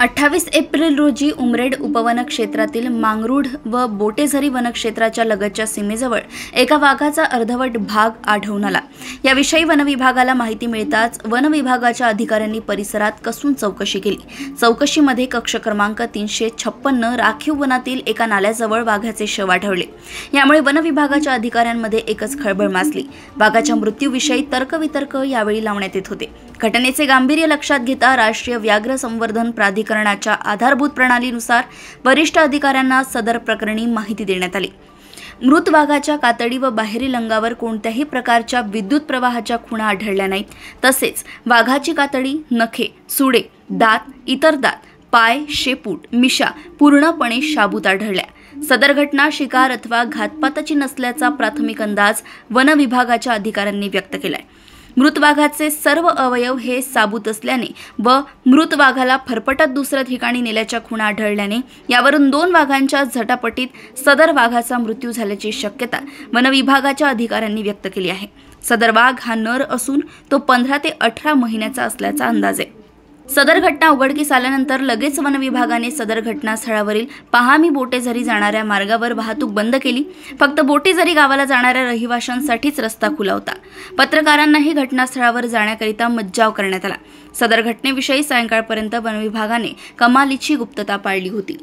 28 April रोजी उमरेड उपवन क्षेत्रातील मांगरूळ व बोटेझरी वनक्षेत्राच्या लगतच्या सीमेजवळ एका वाघाचा अर्धवट भाग आढळून आला। याविषयी वनविभागाला माहिती मिळताच वनविभागाच्या अधिकाऱ्यांनी परिसरात कसून चौकशी केली। चौकशीमध्ये कक्ष क्रमांक 356 राखीव वनातील एका नाल्याजवळ वाघाचे शव आढळले। यामुळे वनविभागाच्या अधिकाऱ्यांमध्ये एकच खळबळ माजली। वाघाच्या मृत्यूविषयी तर्कवितर्क यावेळी लावण्यात येत होते। घटनेचे गांभीर्य लक्षात घेता राष्ट्रीय व्याघ्र संवर्धन प्राधिकरणाच्या आधारभूत प्रणालीनुसार वरिष्ठ अधिकाऱ्यांना सदर प्रकरणी माहिती देण्यात आली। मृत वाघाच्या कातडी व बाहेरील अंगावर कोणत्याही प्रकारच्या विद्युत प्रवाहाच्या खुणा आढळल्या नाहीत। तसेच वाघाची कातडी, नखे, सुडे, दात, इतर दात, पाय, शेपूट, मिशा पूर्णपणे शाबूत आढळल्या। सदर घटना शिकार अथवा घातपाताची नसल्याचा प्राथमिक अंदाज वन विभागाच्या अधिकाऱ्यांनी व्यक्त केलाय। मृत वाघाचे सर्व अवयव हे साबूत असल्याने व मृत वाघाला फरफटत दुसऱ्या ठिकाणी नेल्याच्या खुणा आढळल्याने यावरून 2 वाघांच्या झटापटीत सदर वाघाचा मृत्यू झाल्याची शक्यता वन विभागाच्या अधिकाऱ्यांनी व्यक्त केली आहे। सदर वाघ हा नर असून तो 15 ते 18 महिन्याचा असल्याचा अंदाज आहे। सदर घटना उघडकीस आल्यानंतर लगेच वन विभागाने सदर घटनास्थळावरील पहामी बोटेझरी जाणाऱ्या मार्गावर वाहतूक बंद केली। फक्त बोटेझरी गावाला जाणाऱ्या रहिवाशांसाठीच रस्ता खुला होता। पत्रकारांनाही घटनास्थळावर जाण्याकरिता मज्जाव करण्यात आला। सदर घटनेविषयी सायंकाळपर्यंत वन विभागाने कमालीची गुप्तता पाळली होती।